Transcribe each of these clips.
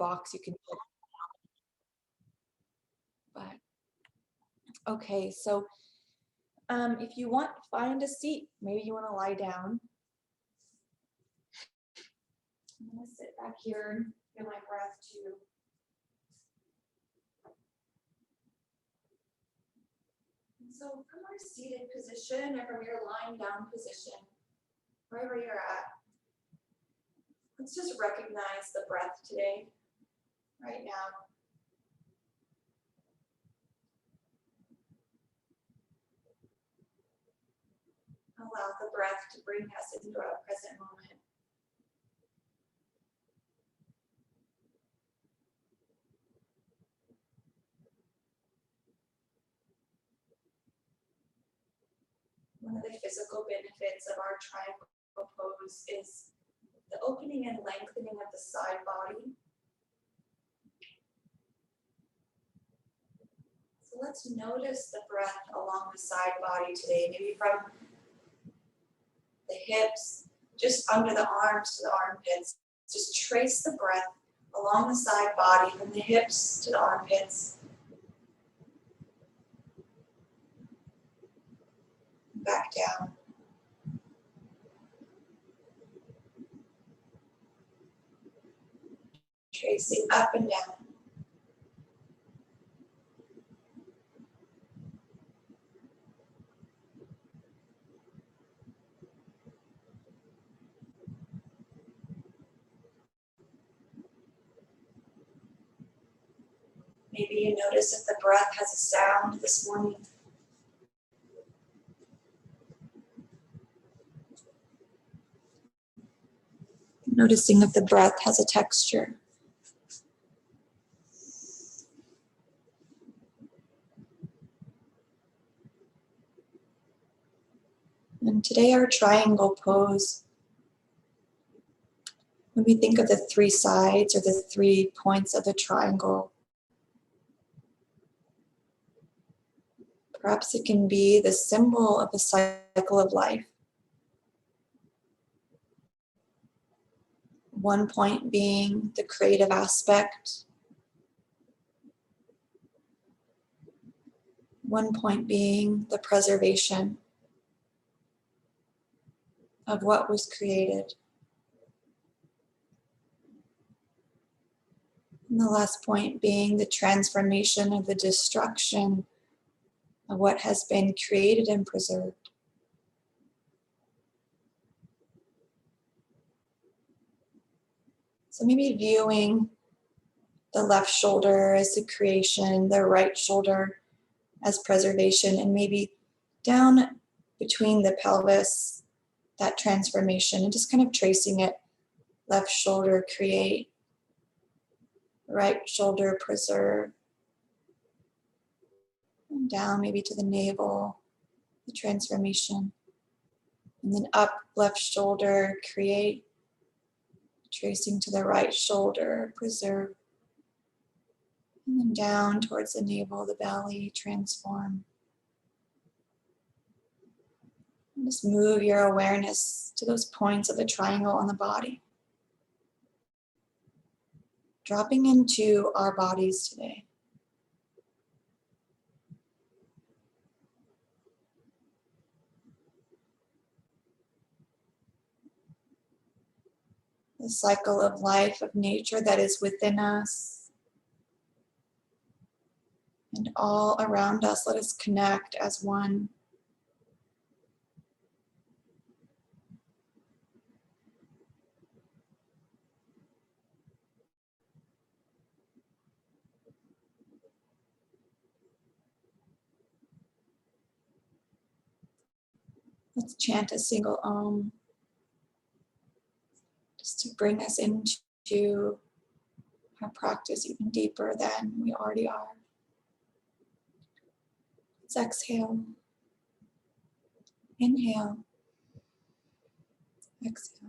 box you can put. But okay, so if you want, find a seat. Maybe you want to lie down. I'm going to sit back here and feel my breath too. And so from our seated position or from your lying down position, wherever you're at, let's just recognize the breath today, right now. Allow the breath to bring us into our present moment. One of the physical benefits of our triangle pose is the opening and lengthening of the side body. So let's notice the breath along the side body today, maybe from the hips, just under the arms to the armpits. Just trace the breath along the side body, from the hips to the armpits. Back down. Tracing up and down. Maybe you notice if the breath has a sound this morning. Noticing if the breath has a texture. And today our triangle pose, when we think of the three sides or the 3 points of the triangle, perhaps it can be the symbol of the cycle of life. One point being the creative aspect. One point being the preservation of what was created. And the last point being the transformation of the destruction of what has been created and preserved. So maybe viewing the left shoulder as the creation, the right shoulder as preservation, and maybe down between the pelvis, that transformation, and just kind of tracing it. Left shoulder create, right shoulder preserve, and down maybe to the navel, the transformation, and then up left shoulder create, tracing to the right shoulder preserve, and then down towards the navel, the belly, transform. And just move your awareness to those points of the triangle on the body. Dropping into our bodies today. The cycle of life, of nature that is within us and all around us. Let us connect as one. Let's chant a single Om, just to bring us into our practice even deeper than we already are. Let's exhale, inhale, exhale.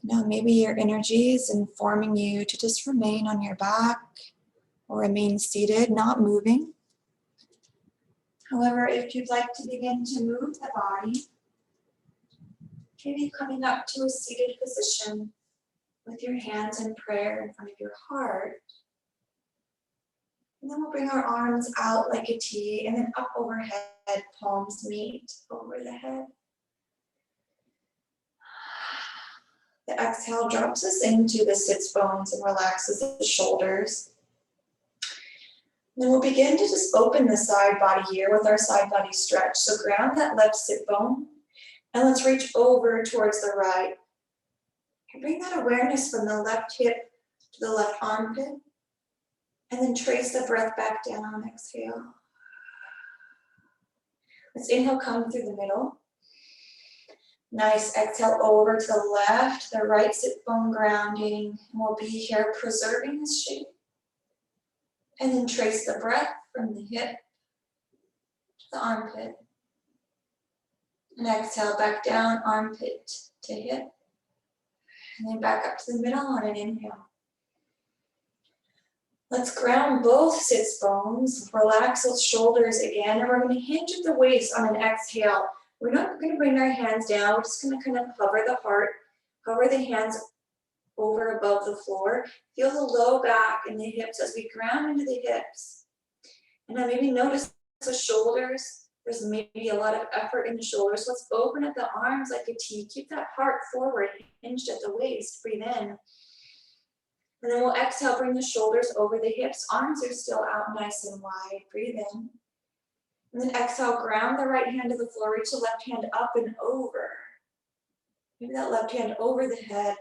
Now maybe your energy is informing you to just remain on your back or remain seated, not moving. However, if you'd like to begin to move the body, maybe coming up to a seated position with your hands in prayer in front of your heart. And then we'll bring our arms out like a T and then up overhead, palms meet over the head. The exhale drops us into the sits bones and relaxes the shoulders. Then we'll begin to just open the side body here with our side body stretch. So ground that left sit bone and let's reach over towards the right. And bring that awareness from the left hip to the left armpit. And then trace the breath back down, exhale. Let's inhale, come through the middle. Nice, exhale over to the left, the right sit bone grounding. And we'll be here preserving this shape. And then trace the breath from the hip to the armpit. And exhale back down, armpit to hip. And then back up to the middle on an inhale. Let's ground both sits bones, relax those shoulders again, and we're going to hinge at the waist on an exhale. We're not going to bring our hands down, we're just going to kind of hover the heart, hover the hands over above the floor. Feel the low back and the hips as we ground into the hips. And now maybe notice the shoulders. There's maybe a lot of effort in the shoulders. Let's open up the arms like a T. Keep that heart forward, hinged at the waist. Breathe in. And then we'll exhale, bring the shoulders over the hips. Arms are still out nice and wide. Breathe in. And then exhale, ground the right hand to the floor. Reach the left hand up and over. Maybe that left hand over the head.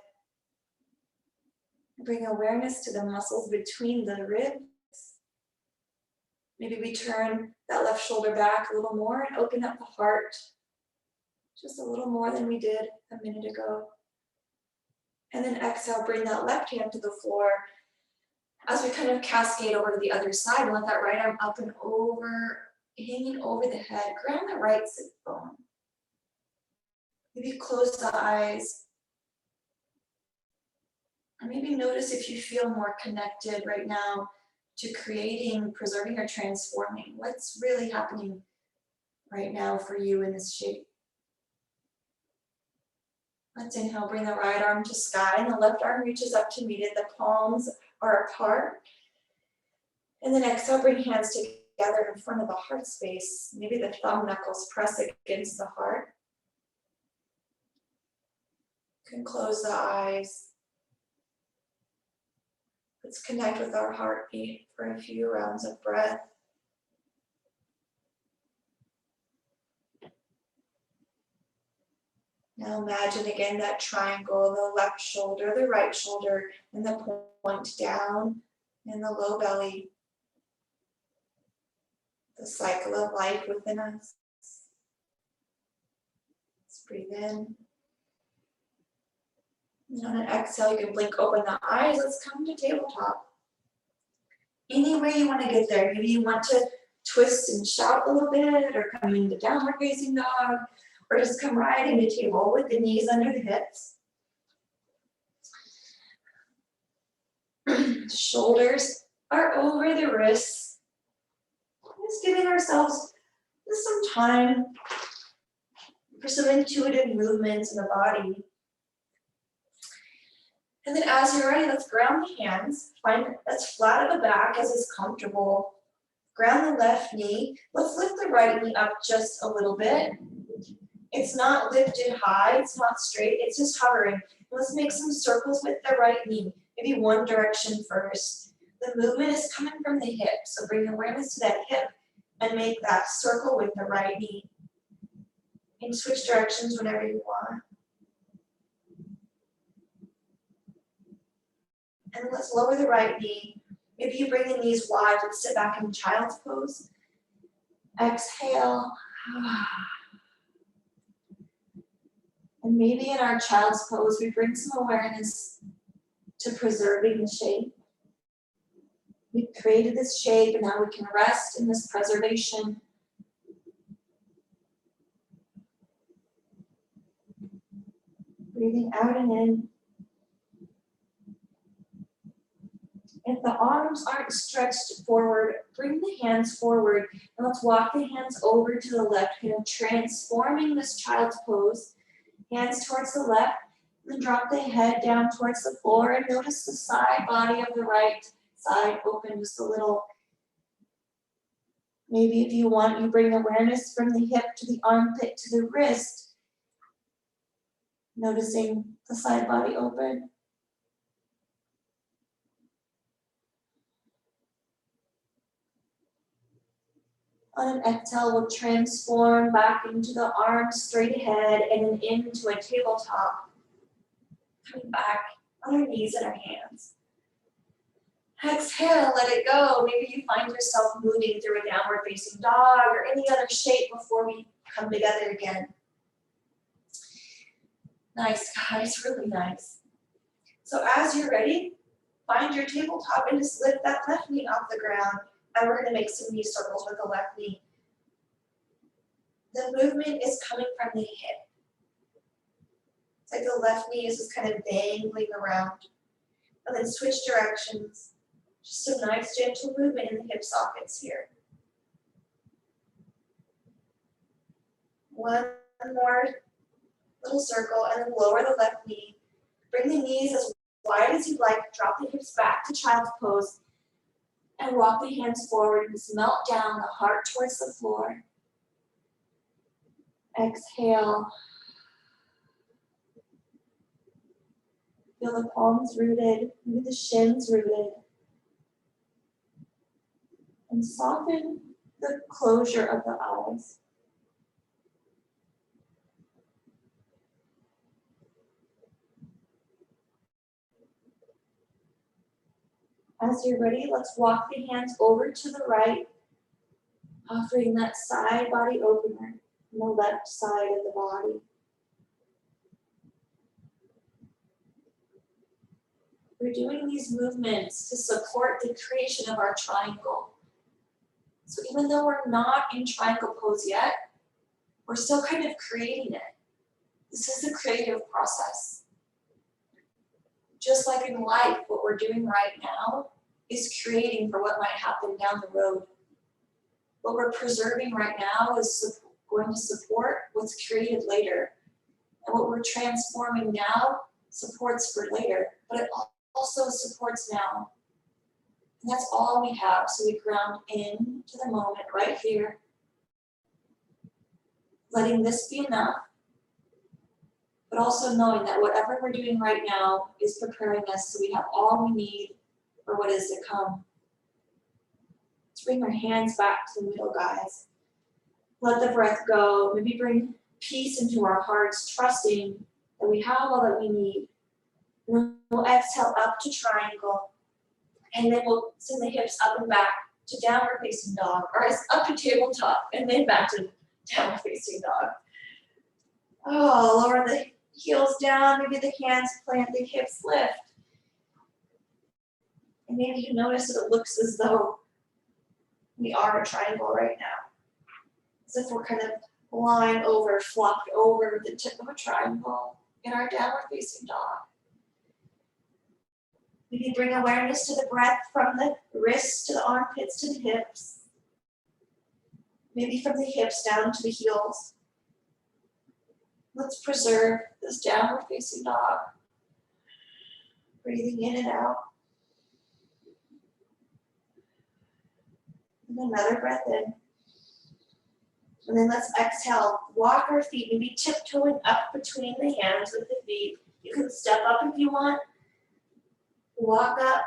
And bring awareness to the muscles between the ribs. Maybe we turn that left shoulder back a little more and open up the heart. Just a little more than we did a minute ago. And then exhale, bring that left hand to the floor as we kind of cascade over to the other side. And let that right arm up and over, hanging over the head. Ground the right sit bone. Maybe close the eyes. And maybe notice if you feel more connected right now to creating, preserving, or transforming. What's really happening right now for you in this shape? Let's inhale, bring the right arm to sky and the left arm reaches up to meet it. The palms are apart. And then exhale, bring hands together in front of the heart space. Maybe the thumb knuckles press against the heart. You can close the eyes. Let's connect with our heartbeat for a few rounds of breath. Now imagine again that triangle, the left shoulder, the right shoulder, and the point down in the low belly. The cycle of life within us. Let's breathe in. And on an exhale, you can blink open the eyes. Let's come to tabletop. Any way you want to get there. Maybe you want to twist and shout a little bit, or come into downward facing dog, or just come right into table with the knees under the hips. Shoulders are over the wrists. Just giving ourselves just some time for some intuitive movements in the body. And then as you're ready, let's ground the hands. Find as flat at the back as is comfortable. Ground the left knee. Let's lift the right knee up just a little bit. It's not lifted high, it's not straight, it's just hovering. Let's make some circles with the right knee. Maybe one direction first. The movement is coming from the hip, so bring awareness to that hip and make that circle with the right knee. And switch directions whenever you want. And let's lower the right knee. Maybe you bring the knees wide. Let's sit back in child's pose. Exhale. And maybe in our child's pose, we bring some awareness to preserving the shape. We created this shape and now we can rest in this preservation. Breathing out and in. If the arms aren't stretched forward, bring the hands forward and let's walk the hands over to the left, kind of transforming this child's pose. Hands towards the left, then drop the head down towards the floor and notice the side body of the right side open just a little. Maybe if you want, you bring awareness from the hip to the armpit to the wrist, noticing the side body open. On an exhale, we'll transform back into the arms straight ahead and then into a tabletop. Coming back on our knees and our hands. Exhale, let it go. Maybe you find yourself moving through a downward facing dog or any other shape before we come together again. Nice, guys, really nice. So as you're ready, find your tabletop and just lift that left knee off the ground. And we're gonna make some knee circles with the left knee. The movement is coming from the hip. It's like the left knee is just kind of dangling around. And then switch directions. Just a nice gentle movement in the hip sockets here. One more little circle and then lower the left knee. Bring the knees as wide as you like. Drop the hips back to child's pose. And walk the hands forward and just melt down the heart towards the floor. Exhale. Feel the palms rooted, maybe the shins rooted. And soften the closure of the eyes. As you're ready, let's walk the hands over to the right, offering that side body opener on the left side of the body. We're doing these movements to support the creation of our triangle. So even though we're not in triangle pose yet, we're still kind of creating it. This is a creative process. Just like in life, what we're doing right now is creating for what might happen down the road. What we're preserving right now is going to support what's created later. And what we're transforming now supports for later, but it also supports now. And that's all we have. So we ground into the moment right here, letting this be enough, but also knowing that whatever we're doing right now is preparing us so we have all we need for what is to come. Let's bring our hands back to the middle, guys. Let the breath go. Maybe bring peace into our hearts, trusting that we have all that we need. And then we'll exhale up to triangle. And then we'll send the hips up and back to downward facing dog, or up to tabletop, and then back to downward facing dog. Oh, lower the heels down, maybe the hands plant, the hips lift. And maybe you notice that it looks as though we are a triangle right now. As if we're kind of lying over, flopped over the tip of a triangle in our downward facing dog. Maybe bring awareness to the breath from the wrists to the armpits to the hips. Maybe from the hips down to the heels. Let's preserve this downward facing dog. Breathing in and out. And another breath in. And then let's exhale. Walk our feet, maybe tiptoeing up between the hands with the feet. You can step up if you want. Walk up.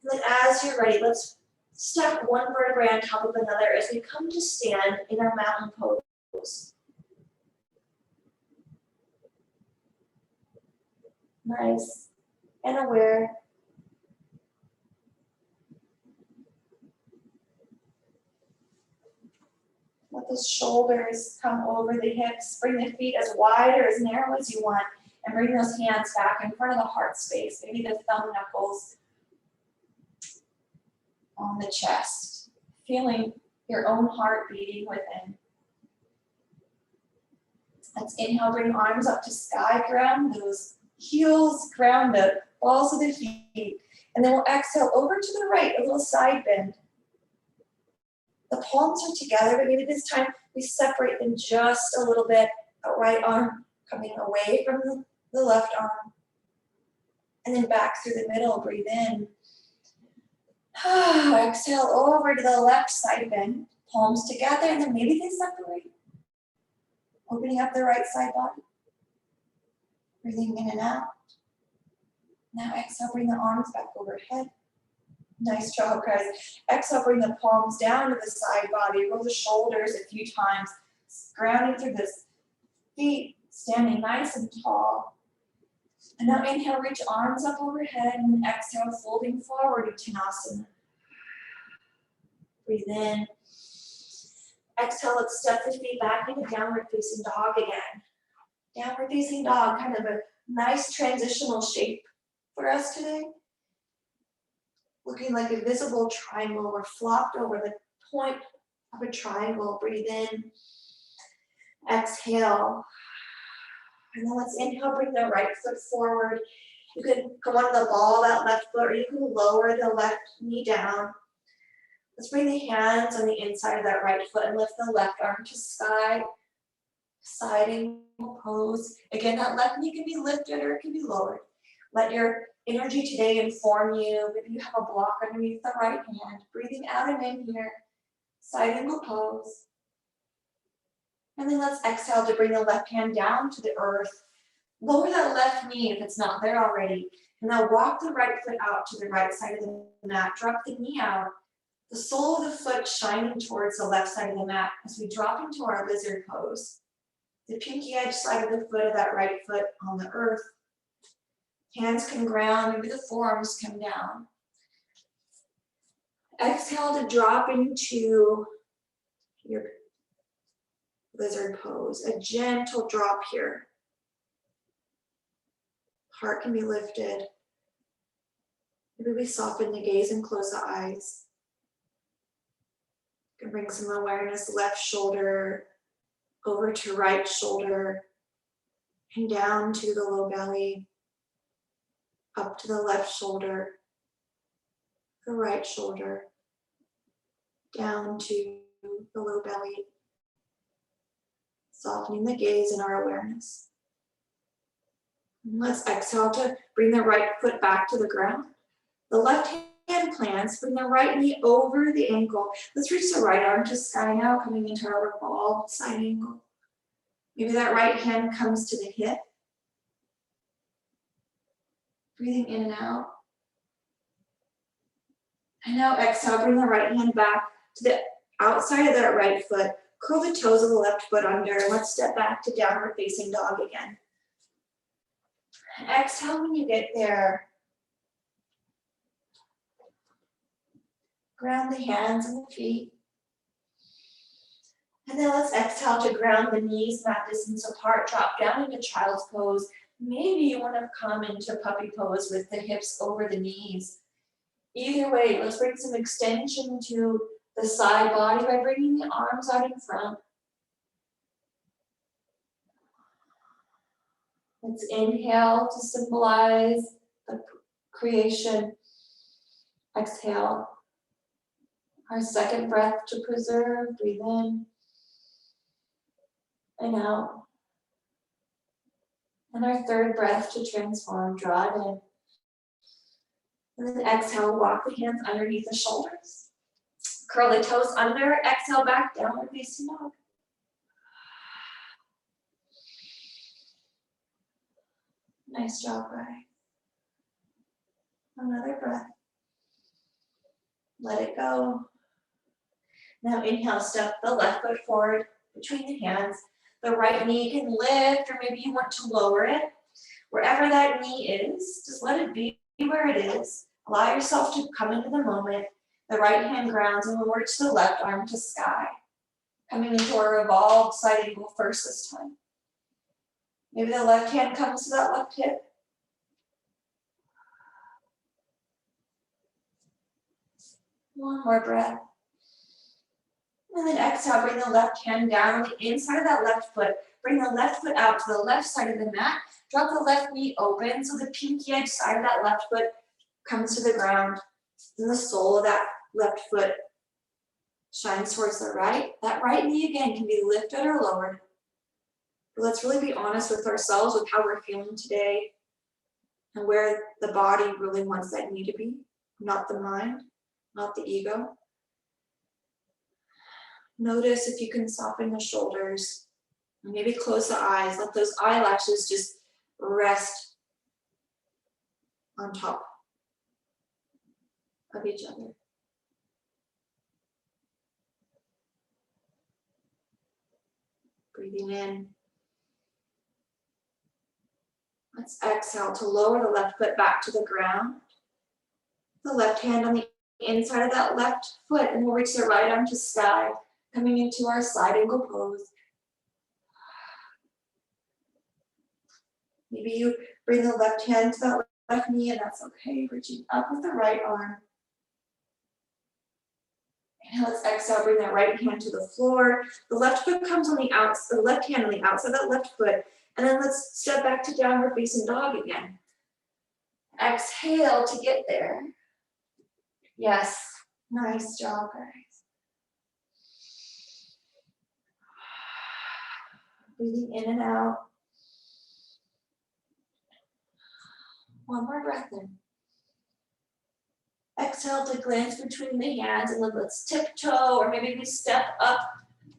And then as you're ready, let's step one vertebrae on top of another as we come to stand in our mountain pose. Nice and aware. Let the shoulders come over the hips. Bring the feet as wide or as narrow as you want. And bring those hands back in front of the heart space. Maybe the thumb knuckles on the chest. Feeling your own heart beating within. Let's inhale, bring arms up to sky, ground those heels, ground the balls of the feet. And then we'll exhale over to the right, a little side bend. The palms are together, but maybe this time we separate them just a little bit. The right arm coming away from the left arm. And then back through the middle, breathe in. Exhale over to the left side bend. Palms together, and then maybe they separate. Opening up the right side body. Breathing in and out. Now exhale, bring the arms back overhead. Nice job, guys. Exhale, bring the palms down to the side body. Roll the shoulders a few times. Grounding through the feet, standing nice and tall. And now inhale, reach arms up overhead, and exhale, folding forward, Uttanasana. Breathe in. Exhale, let's step the feet back into downward facing dog again. Downward facing dog, kind of a nice transitional shape for us today. Looking like a visible triangle. We're flopped over the point of a triangle. Breathe in. Exhale. And then let's inhale, bring the right foot forward. You can go on the ball of that left foot, or you can lower the left knee down. Let's bring the hands on the inside of that right foot and lift the left arm to sky. Side angle pose. Again, that left knee can be lifted or it can be lowered. Let your energy today inform you. Maybe you have a block underneath the right hand. Breathing out and in here. Side angle pose. And then let's exhale to bring the left hand down to the earth. Lower that left knee if it's not there already. And now walk the right foot out to the right side of the mat. Drop the knee out. The sole of the foot shining towards the left side of the mat as we drop into our lizard pose. The pinky edge side of the foot of that right foot on the earth. Hands can ground, maybe the forearms come down. Exhale to drop into your lizard pose. A gentle drop here. Heart can be lifted. Maybe we soften the gaze and close the eyes. You can bring some awareness, left shoulder over to right shoulder and down to the low belly, up to the left shoulder, the right shoulder, down to the low belly, softening the gaze and our awareness. And let's exhale to bring the right foot back to the ground. The left hand plants, bring the right knee over the ankle. Let's reach the right arm to sky now, coming into our revolved side angle. Maybe that right hand comes to the hip. Breathing in and out. And now exhale, bring the right hand back to the outside of that right foot. Curl the toes of the left foot under. Let's step back to downward facing dog again. Exhale when you get there. Ground the hands and the feet. And then let's exhale to ground the knees that distance apart. Drop down into child's pose. Maybe you want to come into puppy pose with the hips over the knees. Either way, let's bring some extension to the side body by bringing the arms out in front. Let's inhale to symbolize the creation. Exhale. Our second breath to preserve. Breathe in and out. And our third breath to transform. Draw it in. And then exhale, walk the hands underneath the shoulders. Curl the toes under. Exhale back, downward facing dog. Nice job, guys. Another breath. Let it go. Now inhale, step the left foot forward between the hands. The right knee can lift, or maybe you want to lower it. Wherever that knee is, just let it be where it is. Allow yourself to come into the moment. The right hand grounds, and we'll reach the left arm to sky. Coming into a revolved side angle first this time. Maybe the left hand comes to that left hip. One more breath. And then exhale, bring the left hand down on the inside of that left foot. Bring the left foot out to the left side of the mat. Drop the left knee open so the pinky edge side of that left foot comes to the ground, and the sole of that left foot shines towards the right. That right knee again can be lifted or lowered. But let's really be honest with ourselves with how we're feeling today and where the body really wants that knee to be, not the mind, not the ego. Notice if you can soften the shoulders, and maybe close the eyes. Let those eyelashes just rest on top of each other. Breathing in. Let's exhale to lower the left foot back to the ground. The left hand on the inside of that left foot, and we'll reach the right arm to sky, coming into our side angle pose. Maybe you bring the left hand to that left knee, and that's okay. Reaching up with the right arm. And let's exhale, bring that right hand to the floor. The left foot comes on the outside, the left hand on the outside of that left foot. And then let's step back to downward facing dog again. Exhale to get there. Yes, nice job, guys. Breathing in and out. One more breath in. Exhale to glance between the hands, and then let's tiptoe, or maybe we step up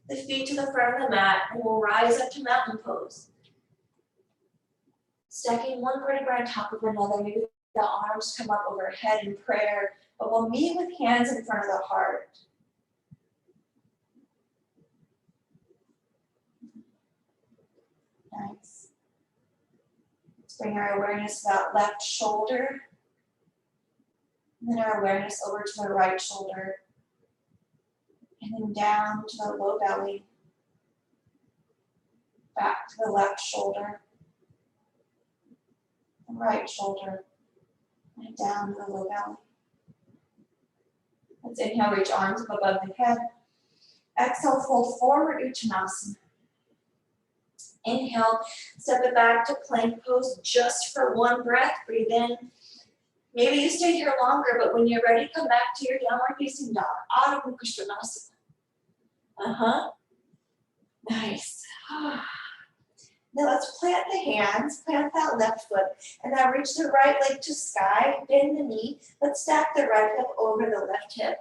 the feet to the front of the mat, and we'll rise up to mountain pose. Stacking one vertebra on top of another, maybe the arms come up overhead in prayer, but we'll meet with hands in front of the heart. Nice. Let's bring our awareness to that left shoulder. And then our awareness over to the right shoulder. And then down to the low belly. Back to the left shoulder. The right shoulder. And down to the low belly. Let's inhale, reach arms up above the head. Exhale, fold forward, Uttanasana. Inhale, step it back to plank pose just for one breath. Breathe in. Maybe you stay here longer, but when you're ready, come back to your downward facing dog. Adho Mukha Svanasana. Nice. Now let's plant the hands, plant that left foot, and now reach the right leg to sky, bend the knee. Let's stack the right hip over the left hip.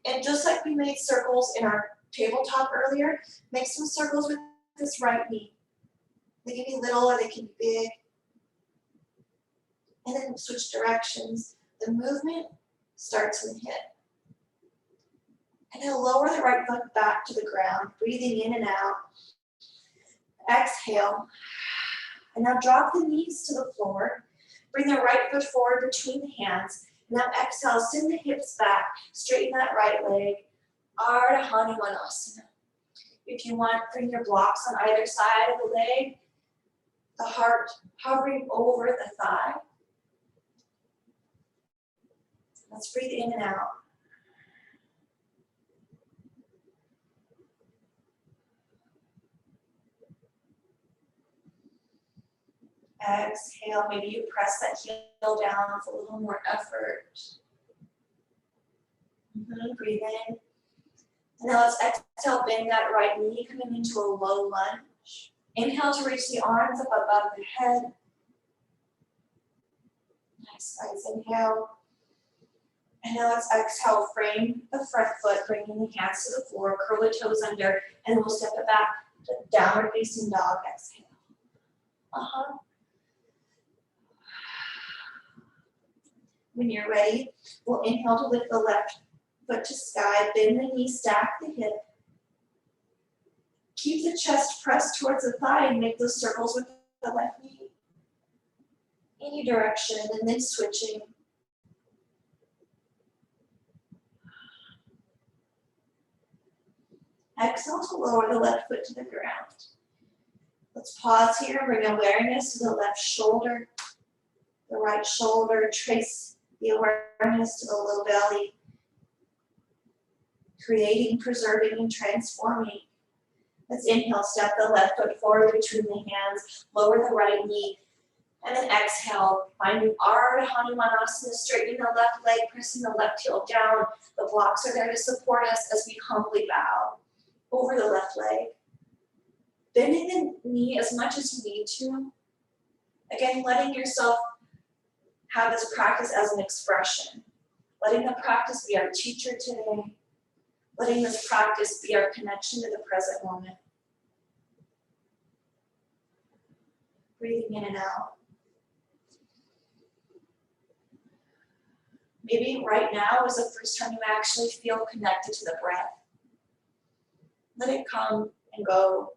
And just like we made circles in our tabletop earlier, make some circles with this right knee. They can be little or they can be big. And then switch directions. The movement starts in the hip. And then lower the right foot back to the ground, breathing in and out. Exhale. And now drop the knees to the floor. Bring the right foot forward between the hands. Now exhale, send the hips back, straighten that right leg. Ardha Hanumanasana. If you want, bring your blocks on either side of the leg. The heart hovering over the thigh. Let's breathe in and out. Exhale, maybe you press that heel down with a little more effort. Breathe in. And now let's exhale, bend that right knee, coming into a low lunge. Inhale to reach the arms up above the head. Nice, guys, inhale. And now let's exhale, frame the front foot, bringing the hands to the floor, curl the toes under, and we'll step it back to downward facing dog. Exhale. When you're ready, we'll inhale to lift the left foot to sky, bend the knee, stack the hip. Keep the chest pressed towards the thigh and make those circles with the left knee. Any direction, and then switching. Exhale to lower the left foot to the ground. Let's pause here, bring awareness to the left shoulder, the right shoulder, trace the awareness to the low belly, creating, preserving, and transforming. Let's inhale, step the left foot forward between the hands, lower the right knee, And then exhale, finding Ardha Hanumanasana, straightening the left leg, pressing the left heel down. The blocks are there to support us as we humbly bow over the left leg. Bending the knee as much as you need to. Again, letting yourself have this practice as an expression. Letting the practice be our teacher today. Letting this practice be our connection to the present moment. Breathing in and out. Maybe right now is the first time you actually feel connected to the breath. Let it come and go.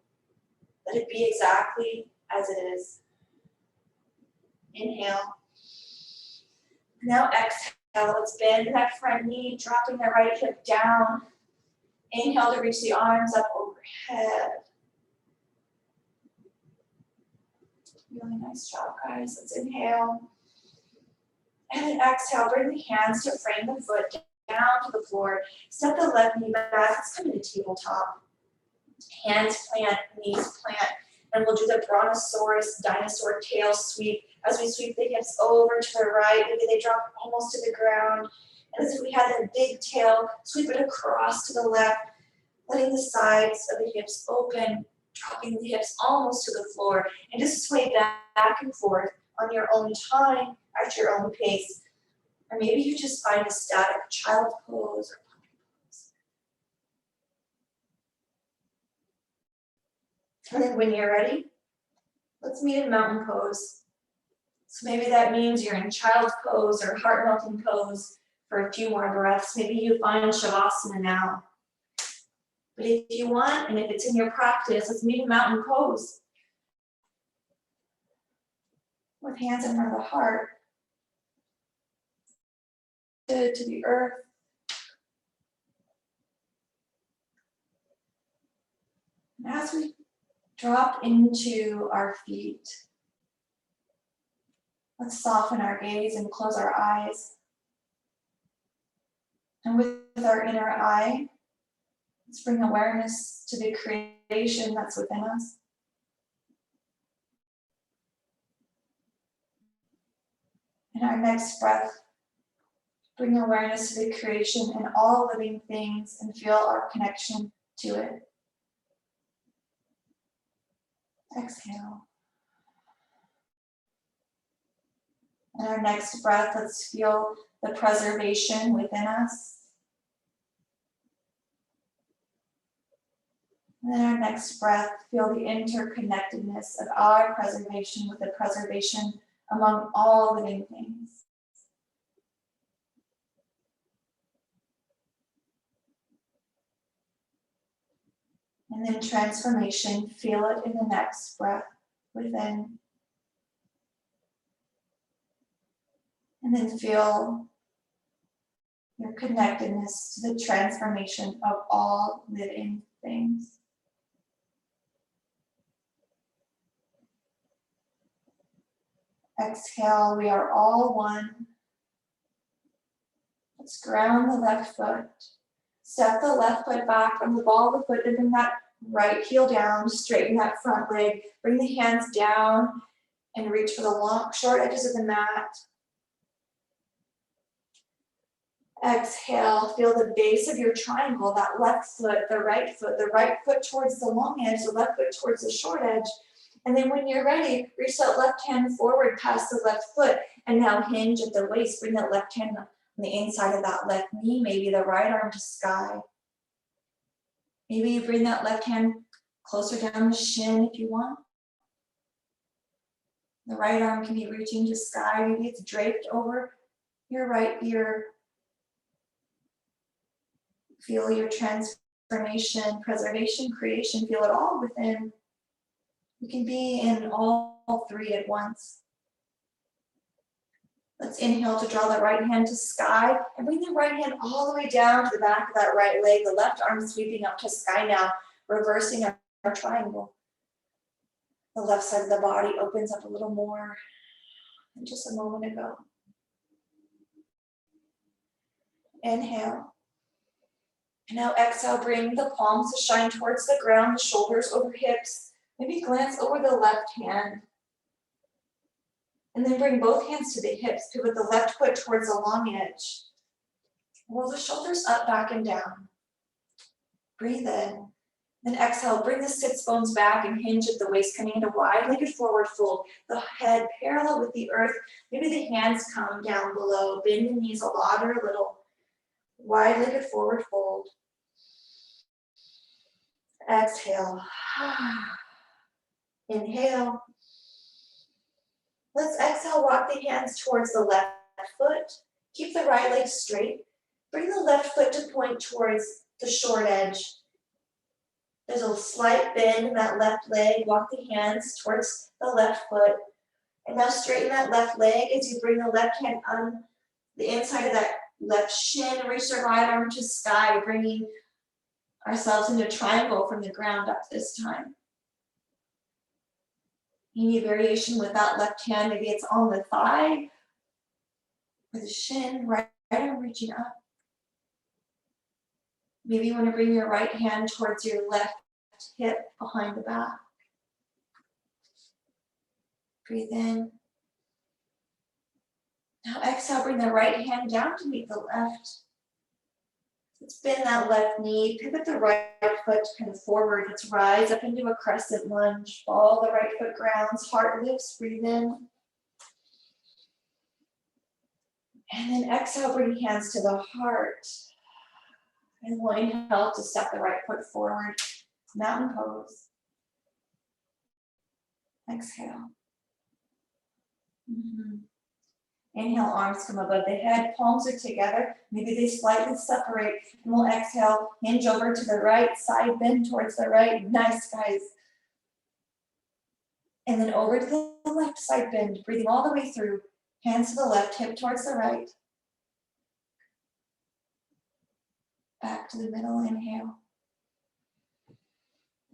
Let it be exactly as it is. Inhale. Now exhale. Let's bend that front knee, dropping the right hip down. Inhale to reach the arms up overhead. Really nice job, guys. Let's inhale. And then exhale, bring the hands to frame the foot down to the floor. Step the left knee back. Let's come to tabletop. Hands plant, knees plant. And we'll do the brontosaurus dinosaur tail sweep as we sweep the hips over to the right. Maybe they drop almost to the ground. And as if we had that big tail, sweep it across to the left, letting the sides of the hips open, dropping the hips almost to the floor, and just sway back and forth on your own time, at your own pace. Or maybe you just find a static child pose or puppy pose. And then when you're ready, let's meet in mountain pose. So maybe that means you're in child pose or heart melting pose for a few more breaths. Maybe you find Shavasana now. But if you want, and if it's in your practice, let's meet in mountain pose. With hands in front of the heart. To the earth. And as we drop into our feet, let's soften our gaze and close our eyes. And with our inner eye, let's bring awareness to the creation that's within us. In our next breath, bring awareness to the creation and all living things and feel our connection to it. Exhale. And our next breath, let's feel the preservation within us. And then our next breath, feel the interconnectedness of our preservation with the preservation among all living things. And then transformation, feel it in the next breath within. And then feel your connectedness to the transformation of all living things. Exhale, we are all one. Let's ground the left foot. Step the left foot back from the ball of the foot and bring that right heel down, straighten that front leg, bring the hands down and reach for the long, short edges of the mat. Exhale, feel the base of your triangle, that left foot, the right foot towards the long edge, the left foot towards the short edge. And then when you're ready, reach that left hand forward past the left foot and now hinge at the waist. Bring that left hand on the inside of that left knee, maybe the right arm to sky. Maybe you bring that left hand closer down the shin if you want. The right arm can be reaching to sky. Maybe it's draped over your right ear. Feel your transformation, preservation, creation. Feel it all within. You can be in all three at once. Let's inhale to draw the right hand to sky and bring the right hand all the way down to the back of that right leg. The left arm sweeping up to sky now, reversing our triangle. The left side of the body opens up a little more than just a moment ago. Inhale. And now exhale, bring the palms to shine towards the ground, the shoulders over hips. Maybe glance over the left hand. And then bring both hands to the hips. Pivot the left foot towards the long edge. Roll the shoulders up, back, and down. Breathe in. Then exhale, bring the sits bones back and hinge at the waist, coming into wide-legged forward fold. The head parallel with the earth. Maybe the hands come down below. Bend the knees a lot or a little. Wide-legged forward fold. Exhale. Inhale. Let's exhale, walk the hands towards the left foot. Keep the right leg straight. Bring the left foot to point towards the short edge. There's a slight bend in that left leg. Walk the hands towards the left foot. And now straighten that left leg as you bring the left hand on the inside of that left shin and reach the right arm to sky, bringing ourselves into triangle from the ground up this time. Any variation with that left hand, maybe it's on the thigh or the shin, right arm reaching up. Maybe you want to bring your right hand towards your left hip behind the back. Breathe in. Now exhale, bring the right hand down to meet the left. Let's bend that left knee, pivot the right foot kind of forward. Let's rise up into a crescent lunge. Ball the right foot grounds, heart lifts, breathe in. And then exhale, bring hands to the heart. And we'll inhale to step the right foot forward. Mountain pose. Exhale. Inhale, arms come above the head, palms are together. Maybe they slightly separate. And we'll exhale, hinge over to the right side, bend towards the right. Nice, guys. And then over to the left side bend, breathing all the way through. Hands to the left, hip towards the right. Back to the middle, inhale.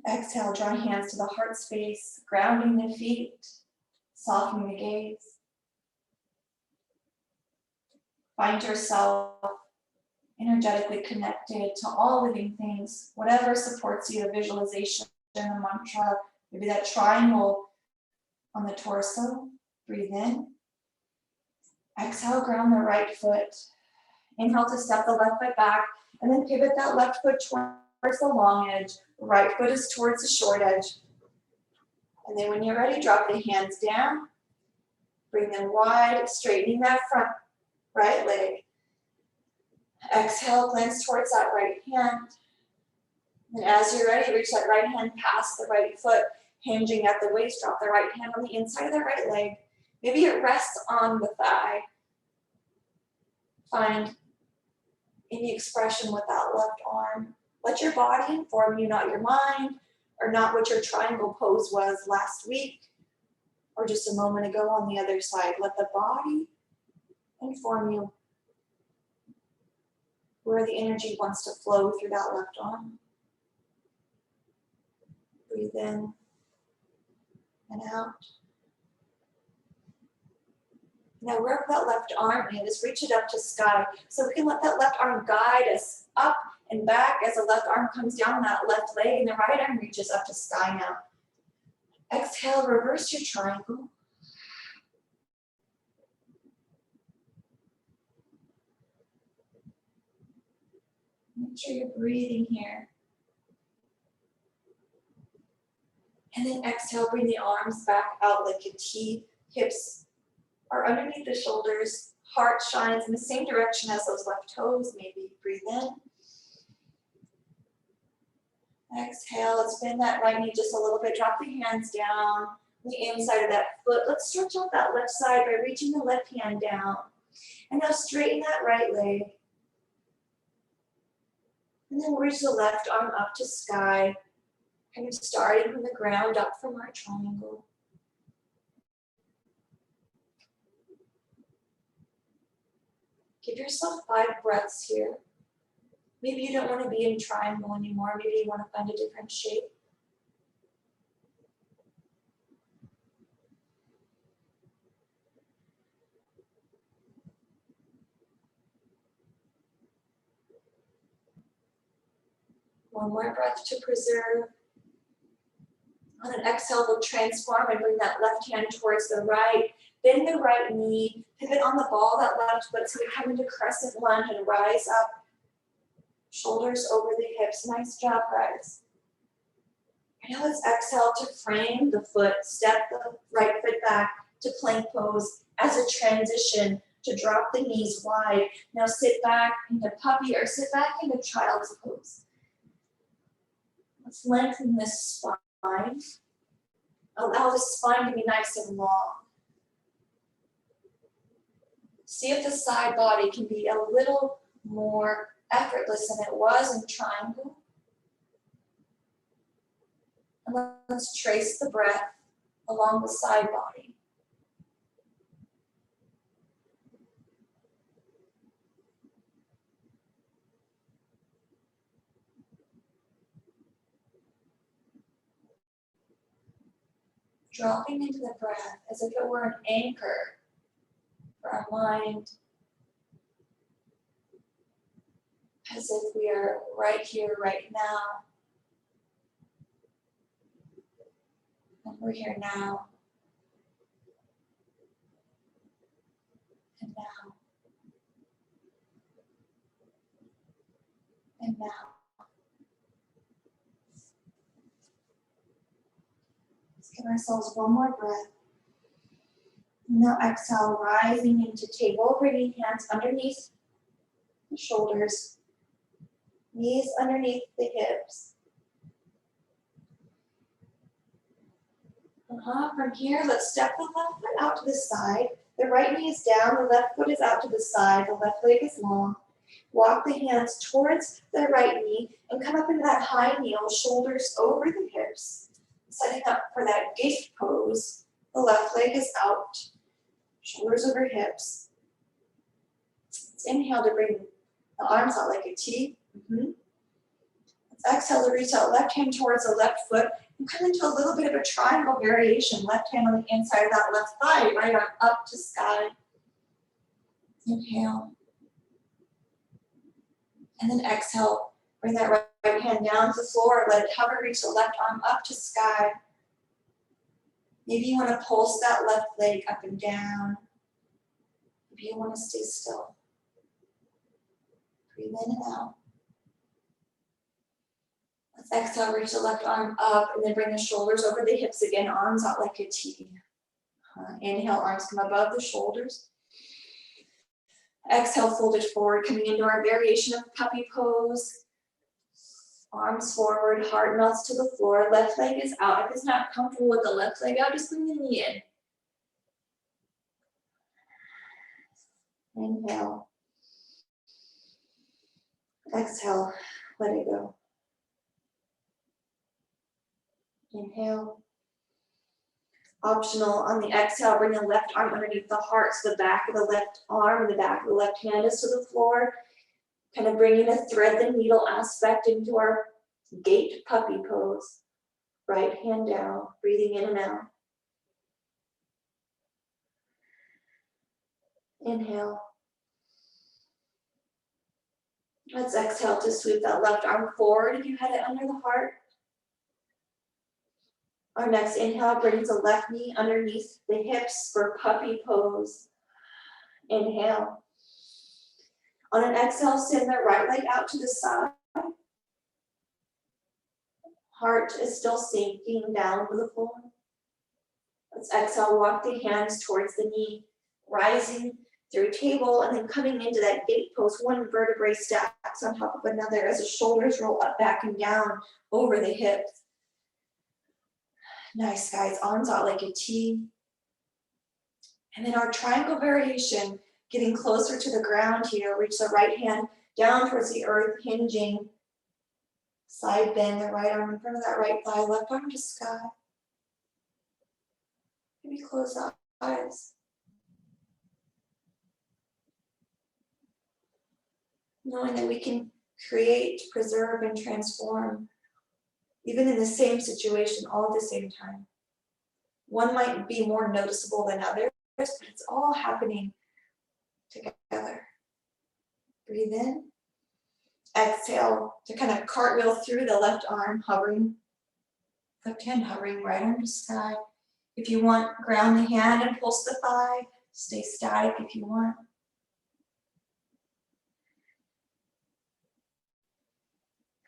Exhale, draw hands to the heart space, grounding the feet, softening the gaze. Find yourself energetically connected to all living things, whatever supports you, the visualization, the mantra, maybe that triangle on the torso. Breathe in. Exhale, ground the right foot. Inhale to step the left foot back, and then pivot that left foot towards the long edge. Right foot is towards the short edge. And then when you're ready, drop the hands down. Bring them wide, straightening that front right leg. Exhale, glance towards that right hand. And as you're ready, reach that right hand past the right foot, hinging at the waist. Drop the right hand on the inside of the right leg. Maybe it rests on the thigh. Find any expression with that left arm. Let your body inform you, not your mind, or not what your triangle pose was last week, or just a moment ago on the other side. Let the body inform you where the energy wants to flow through that left arm. Breathe in and out. Now wherever that left arm is, reach it up to sky. So we can let that left arm guide us up and back as the left arm comes down that left leg and the right arm reaches up to sky now. Exhale, reverse your triangle. Make sure you're breathing here. And then exhale, bring the arms back out like a T. Hips are underneath the shoulders. Heart shines in the same direction as those left toes. Maybe breathe in. Exhale, let's bend that right knee just a little bit. Drop the hands down the inside of that foot. Let's stretch out that left side by reaching the left hand down. And now straighten that right leg. And then reach the left arm up to sky. Kind of starting from the ground up from our triangle. Give yourself 5 breaths here. Maybe you don't want to be in triangle anymore. Maybe you want to find a different shape. One more breath to preserve. On an exhale, we'll transform and bring that left hand towards the right. Bend the right knee, pivot on the ball of that left foot so we come into crescent lunge and rise up. Shoulders over the hips. Nice job, guys. And now let's exhale to frame the foot, step the right foot back to plank pose as a transition to drop the knees wide. Now sit back into puppy or sit back into child's pose. Let's lengthen this spine. Allow the spine to be nice and long. See if the side body can be a little more effortless than it was in triangle. And let's trace the breath along the side body. Dropping into the breath as if it were an anchor for our mind. As if we are right here, right now. And we're here now. And now. And now. Let's give ourselves one more breath. And now exhale, rising into table, bringing hands underneath the shoulders, knees underneath the hips. From here, let's step the left foot out to the side. The right knee is down, the left foot is out to the side, the left leg is long. Walk the hands towards the right knee and come up into that high kneel, shoulders over the hips. Setting up for that gate pose. The left leg is out, shoulders over hips. Let's inhale to bring the arms out like a T. Let's exhale to reach out left hand towards the left foot and come into a little bit of a triangle variation. Left hand on the inside of that left thigh, right arm up to sky. Inhale. And then exhale, bring that right hand down to the floor, let it hover, reach the left arm up to sky. Maybe you want to pulse that left leg up and down. Maybe you want to stay still. Breathe in and out. Let's exhale, reach the left arm up, and then bring the shoulders over the hips again, arms out like a T. Inhale, arms come above the shoulders. Exhale, fold it forward, coming into our variation of puppy pose. Arms forward, heart melts to the floor, left leg is out. If it's not comfortable with the left leg out, just bring the knee in. Inhale. Exhale, let it go. Inhale. Optional, on the exhale, bring the left arm underneath the heart, so the back of the left arm and the back of the left hand is to the floor. Kind of bringing a thread the needle aspect into our gate puppy pose. Right hand down, breathing in and out. Inhale. Let's exhale to sweep that left arm forward if you had it under the heart. Our next inhale brings the left knee underneath the hips for puppy pose. Inhale. On an exhale, send the right leg out to the side. Heart is still sinking down to the floor. Let's exhale, walk the hands towards the knee, rising through table and then coming into that gate pose. One vertebrae stacks on top of another as the shoulders roll up, back, and down over the hips. Nice, guys. Arms out like a T. And then our triangle variation, getting closer to the ground here. Reach the right hand down towards the earth, hinging. Side bend, the right arm in front of that right thigh, left arm to sky. Maybe close the eyes. Knowing that we can create, preserve, and transform, even in the same situation, all at the same time. One might be more noticeable than others, but it's all happening together. Breathe in. Exhale to kind of cartwheel through the left arm, hovering. Left hand hovering right under sky. If you want, ground the hand and pulse the thigh. Stay static if you want.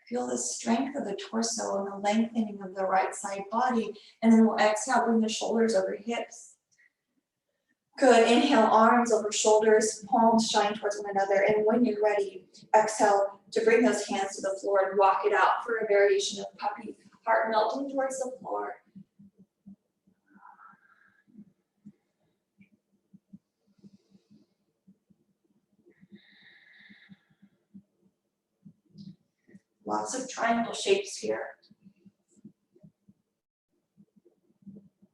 Feel the strength of the torso and the lengthening of the right side body. And then we'll exhale, bring the shoulders over hips. Good, inhale, arms over shoulders, palms shine towards one another. And when you're ready, exhale to bring those hands to the floor and walk it out for a variation of puppy. Heart melting towards the floor. Lots of triangle shapes here.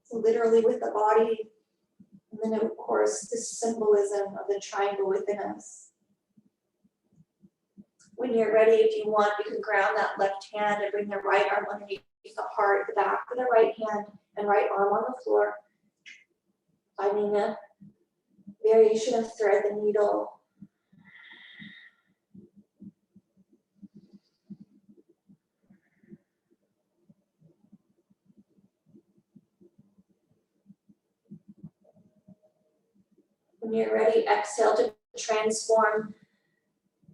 So literally with the body, and then of course the symbolism of the triangle within us. When you're ready, if you want, you can ground that left hand and bring the right arm underneath the heart, the back of the right hand and right arm on the floor. Finding a variation of thread the needle. When you're ready, exhale to transform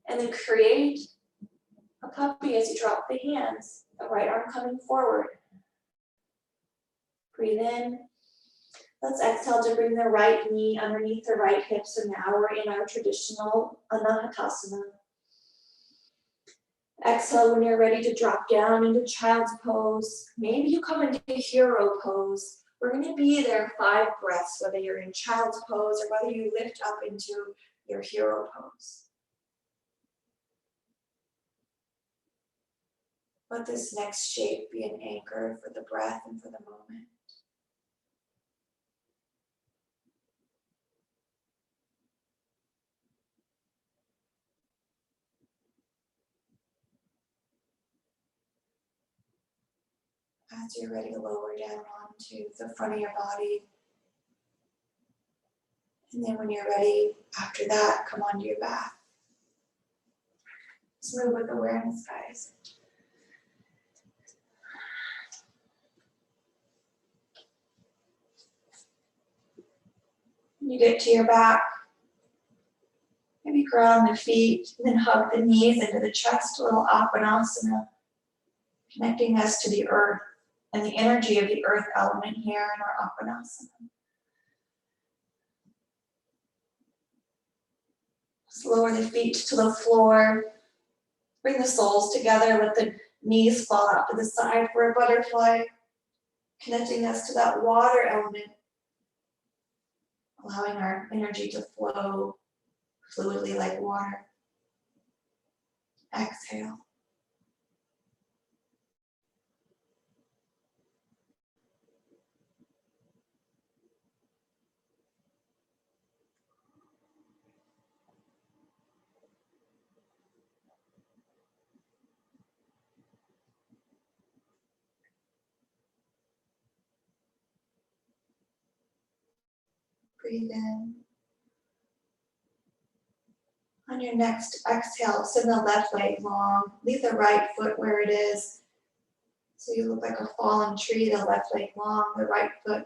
and then create a puppy as you drop the hands, the right arm coming forward. Breathe in. Let's exhale to bring the right knee underneath the right hip. So now we're in our traditional Anahatasana. Exhale when you're ready to drop down into child's pose. Maybe you come into hero pose. We're going to be there 5 breaths, whether you're in child's pose or whether you lift up into your hero pose. Let this next shape be an anchor for the breath and for the moment. As you're ready to lower down onto the front of your body. And then when you're ready, after that, come onto your back. Just move with awareness, guys. When you get to your back, maybe ground the feet, and then hug the knees into the chest, a little Apanasana, connecting us to the earth and the energy of the earth element here in our Apanasana. Just lower the feet to the floor. Bring the soles together, let the knees fall out to the side for a butterfly, connecting us to that water element, allowing our energy to flow fluidly like water. Exhale. Breathe in. On your next exhale, send the left leg long. Leave the right foot where it is. So you look like a fallen tree, the left leg long, the right foot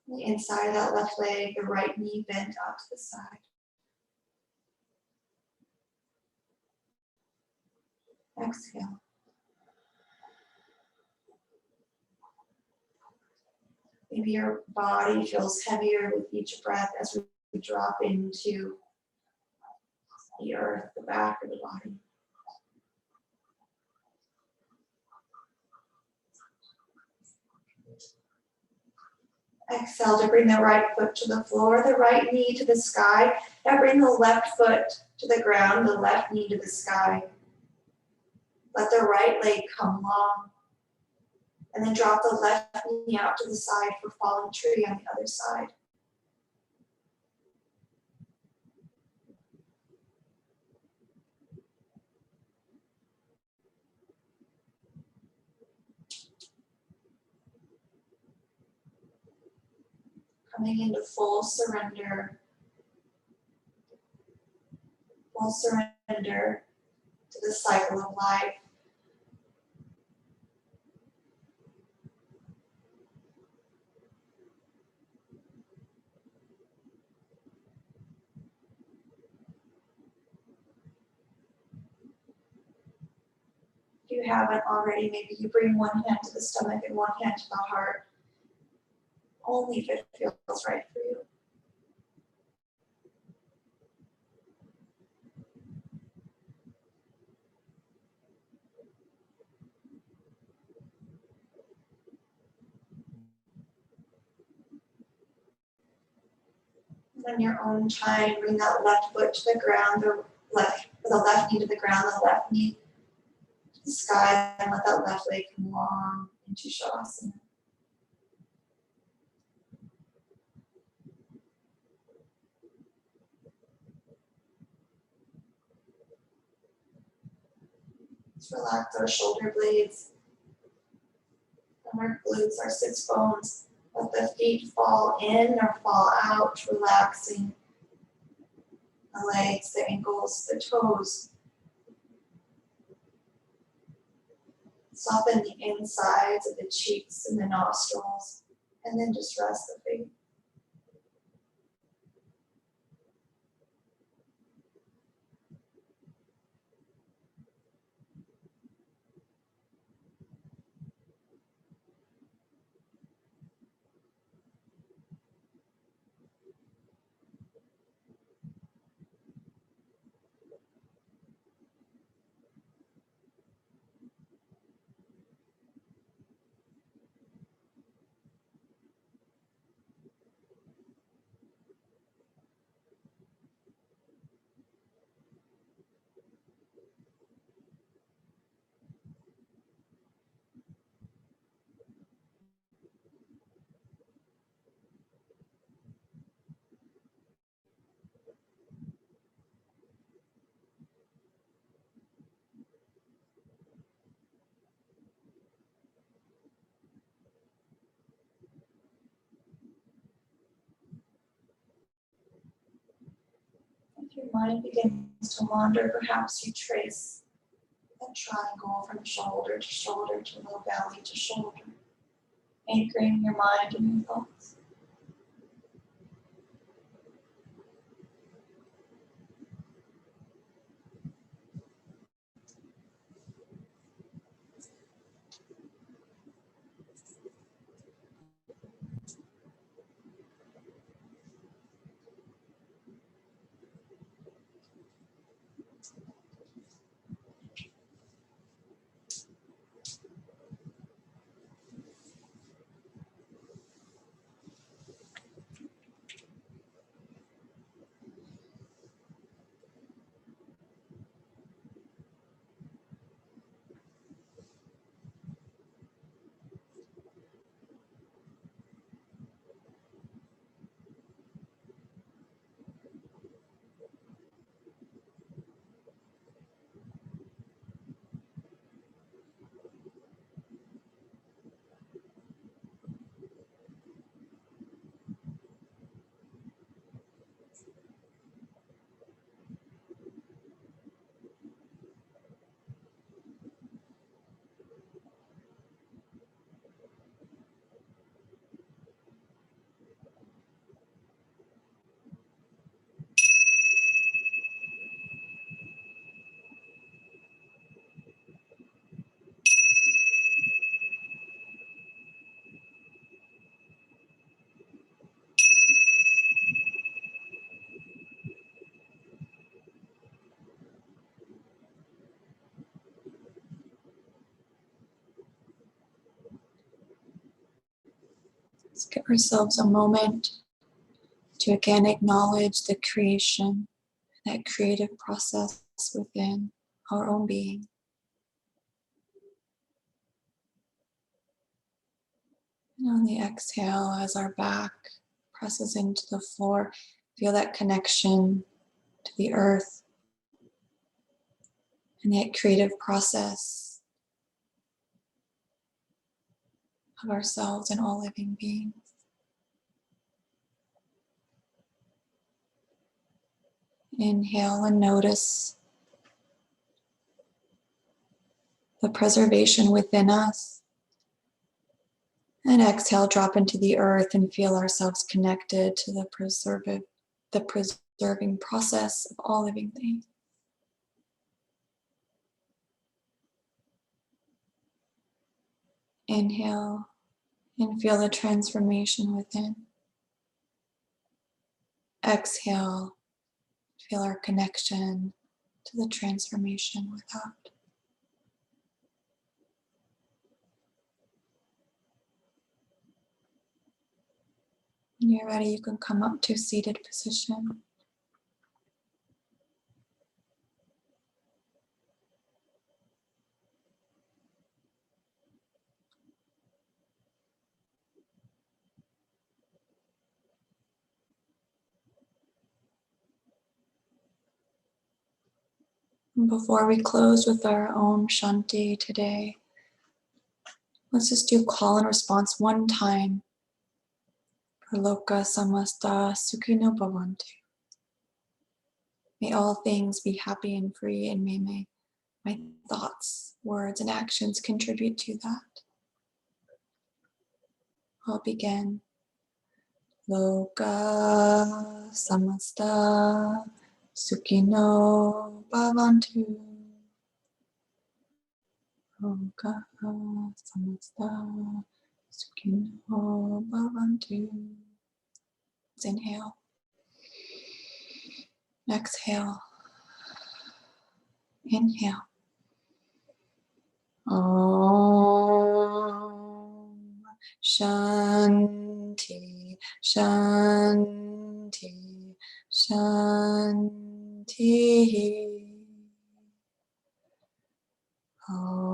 on the inside of that left leg, the right knee bent out to the side. Exhale. Maybe your body feels heavier with each breath as we drop into the earth, the back of the body. Exhale to bring the right foot to the floor, the right knee to the sky. Now bring the left foot to the ground, the left knee to the sky. Let the right leg come long. And then drop the left knee out to the side for fallen tree on the other side. Coming into full surrender. Full surrender to the cycle of life. you haven't already, maybe you bring one hand to the stomach and one hand to the heart, only if it feels right for you. On your own time, bring that left foot to the ground, the left knee to the ground, the left knee to the sky, and let that left leg come long into Shavasana. Just relax our shoulder blades and our glutes, our sits bones. Let the feet fall in or fall out, relaxing the legs, the ankles, the toes. Soften the insides of the cheeks and the nostrils, and then just rest the feet. If your mind begins to wander, perhaps you trace a triangle from shoulder to low belly to shoulder, anchoring your mind and your thoughts. Let's give ourselves a moment to again acknowledge the creation, that creative process within our own being. And on the exhale, as our back presses into the floor, feel that connection to the earth and that creative process of ourselves and all living beings. Inhale and notice the preservation within us. And exhale, drop into the earth and feel ourselves connected to the preserving process of all living things. Inhale and feel the transformation within. Exhale, feel our connection to the transformation without. When you're ready, you can come up to seated position. And before we close with our own shanthi today, let's just do call and response one time for Loka Samasta Sukhino Bhavantu. May all things be happy and free, and may my thoughts, words, and actions contribute to that. I'll begin. Loka Samasta Sukhino Bhavantu. Loka Samasta Sukhino Bhavantu. Let's inhale. Exhale. Inhale. Om Shanti, Shanti, Shanti. Om